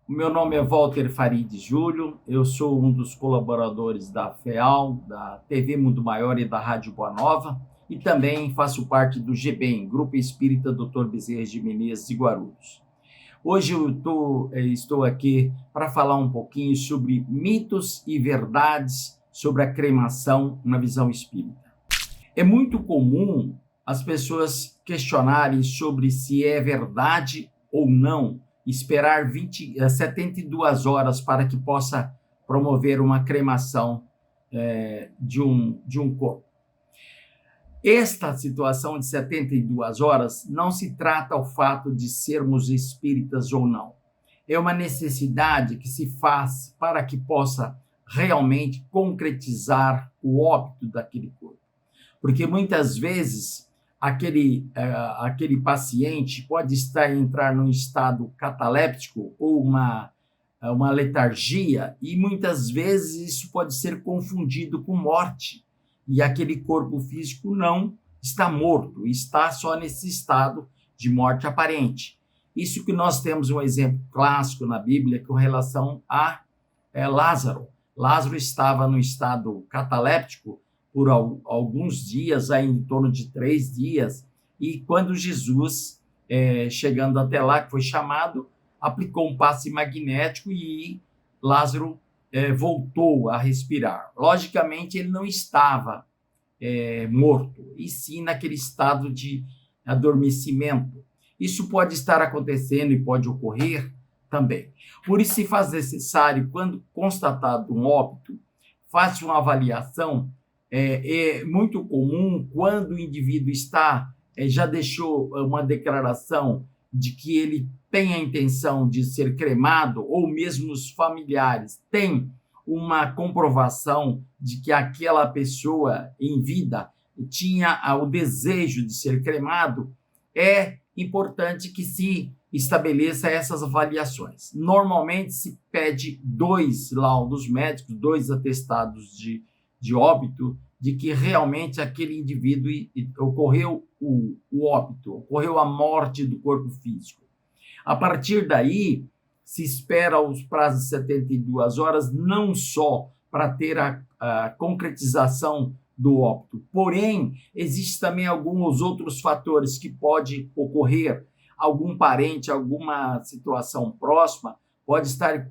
O meu nome é Walter Farid Júlio, eu sou um dos colaboradores da FEAL, da TV Mundo Maior e da Rádio Boa Nova, e também faço parte do GBEM, Grupo Espírita Dr. Bezerra de Menezes de Guarulhos. Hoje estou aqui para falar um pouquinho sobre mitos e verdades sobre a cremação na visão espírita. É muito comum as pessoas questionarem sobre se é verdade ou não esperar 72 horas para que possa promover uma cremação de um corpo. Esta situação de 72 horas não se trata ao fato de sermos espíritas ou não. É uma necessidade que se faz para que possa realmente concretizar o óbito daquele corpo. Porque muitas vezes aquele paciente pode entrar num estado cataléptico ou uma letargia, e muitas vezes isso pode ser confundido com morte, e aquele corpo físico não está morto, está só nesse estado de morte aparente. Isso que nós temos um exemplo clássico na Bíblia com relação a Lázaro. Lázaro estava no estado cataléptico por alguns dias, aí em torno de 3 dias, e quando Jesus, chegando até lá, que foi chamado, aplicou um passe magnético e Lázaro voltou a respirar. Logicamente, ele não estava morto, e sim naquele estado de adormecimento. Isso pode estar acontecendo e pode ocorrer também. Por isso, se faz necessário, quando constatado um óbito, faça uma avaliação. É muito comum quando o indivíduo já deixou uma declaração de que ele tem a intenção de ser cremado, ou mesmo os familiares têm uma comprovação de que aquela pessoa em vida tinha o desejo de ser cremado, é importante que se estabeleça essas avaliações. Normalmente se pede 2 laudos médicos, 2 atestados de óbito, de que realmente aquele indivíduo ocorreu o óbito, ocorreu a morte do corpo físico. A partir daí, se espera os prazos de 72 horas, não só para ter a concretização do óbito, porém, existem também alguns outros fatores que pode ocorrer. Algum parente, alguma situação próxima pode estar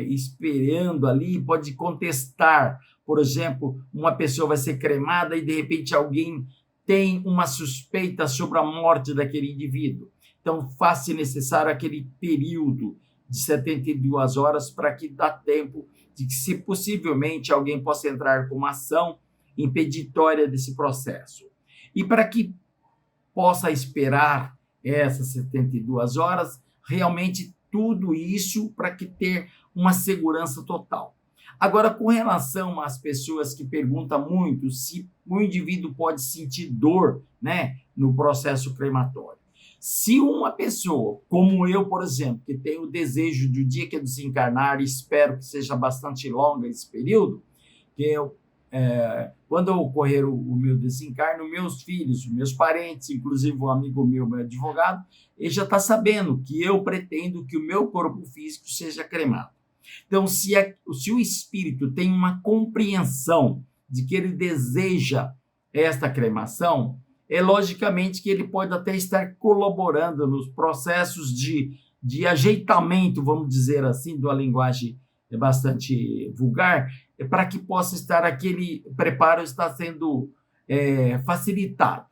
esperando ali, pode contestar. Por exemplo, uma pessoa vai ser cremada e, de repente, alguém tem uma suspeita sobre a morte daquele indivíduo. Então, faz-se necessário aquele período de 72 horas para que dá tempo de que, se possivelmente, alguém possa entrar com uma ação impeditória desse processo. E para que possa esperar essas 72 horas, realmente tudo isso para que ter uma segurança total. Agora, com relação às pessoas que perguntam muito se o indivíduo pode sentir dor, no processo crematório. Se uma pessoa, como eu, por exemplo, que tem o desejo de, o dia que eu desencarnar, e espero que seja bastante longo esse período, que quando ocorrer o meu desencarno, meus filhos, meus parentes, inclusive um amigo meu advogado, ele já está sabendo que eu pretendo que o meu corpo físico seja cremado. Então, se o espírito tem uma compreensão de que ele deseja esta cremação, logicamente que ele pode até estar colaborando nos processos de ajeitamento, vamos dizer assim, de uma linguagem bastante vulgar, para que possa estar aquele preparo está sendo facilitado.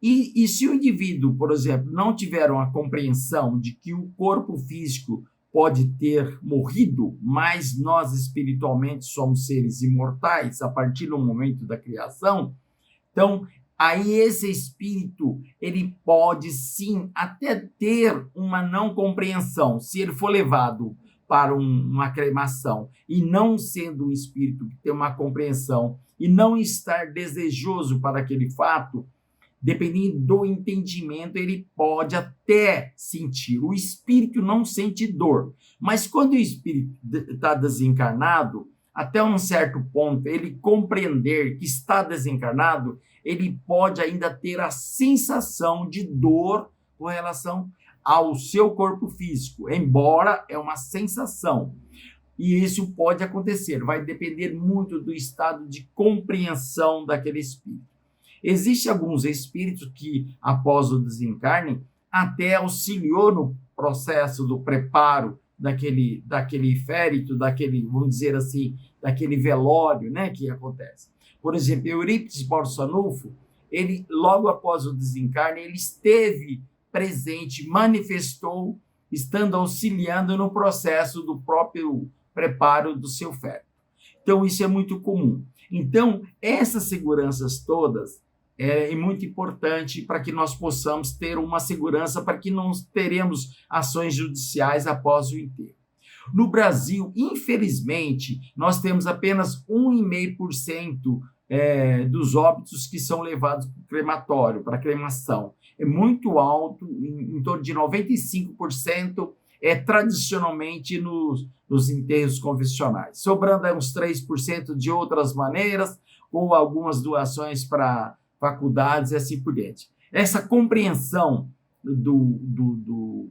E se o indivíduo, por exemplo, não tiver uma compreensão de que o corpo físico pode ter morrido, mas nós espiritualmente somos seres imortais a partir do momento da criação, então aí esse espírito ele pode sim até ter uma não compreensão. Se ele for levado para uma cremação e não sendo um espírito que tem uma compreensão e não estar desejoso para aquele fato, dependendo do entendimento, ele pode até sentir. O espírito não sente dor, mas quando o espírito está desencarnado, até um certo ponto, ele compreender que está desencarnado, ele pode ainda ter a sensação de dor com relação ao seu corpo físico, embora é uma sensação. E isso pode acontecer, vai depender muito do estado de compreensão daquele espírito. Existem alguns espíritos que, após o desencarne, até auxiliou no processo do preparo daquele férito, vamos dizer assim, daquele velório, né, que acontece. Por exemplo, Eurípides Barçanufo, ele, logo após o desencarne, ele esteve presente, manifestou, estando auxiliando no processo do próprio preparo do seu feto. Então, isso é muito comum. Então, essas seguranças todas é muito importante para que nós possamos ter uma segurança, para que não teremos ações judiciais após o enterro. No Brasil, infelizmente, nós temos apenas 1,5% dos óbitos que são levados para o crematório, para a cremação. É muito alto, em torno de 95% tradicionalmente nos enterros convencionais. Sobrando uns 3% de outras maneiras, ou algumas doações para faculdades e assim por diante. Essa compreensão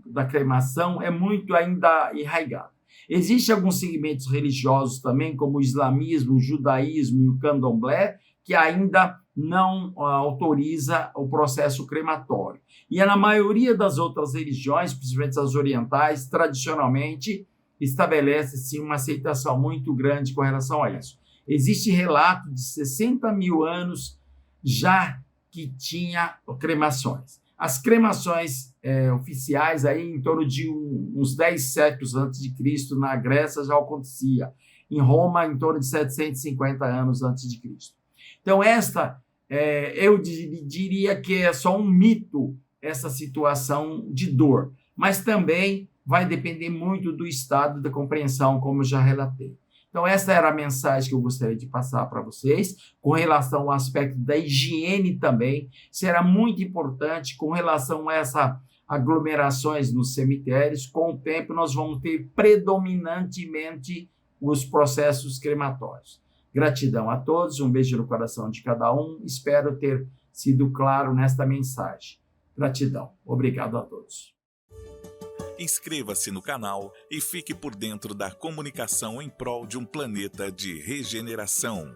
da cremação é muito ainda enraizada. Existem alguns segmentos religiosos também, como o islamismo, o judaísmo e o candomblé, que ainda não autoriza o processo crematório. E na maioria das outras religiões, principalmente as orientais, tradicionalmente, estabelece-se uma aceitação muito grande com relação a isso. Existe relato de 60 mil anos já que tinha cremações. As cremações oficiais, aí, em torno de uns 10 séculos antes de Cristo, na Grécia já acontecia. Em Roma, em torno de 750 anos antes de Cristo. Então, eu diria que é só um mito, essa situação de dor, mas também vai depender muito do estado da compreensão, como eu já relatei. Então, essa era a mensagem que eu gostaria de passar para vocês, com relação ao aspecto da higiene também. Será muito importante com relação a essas aglomerações nos cemitérios. Com o tempo, nós vamos ter predominantemente os processos crematórios. Gratidão a todos, um beijo no coração de cada um. Espero ter sido claro nesta mensagem. Gratidão. Obrigado a todos. Inscreva-se no canal e fique por dentro da comunicação em prol de um planeta de regeneração.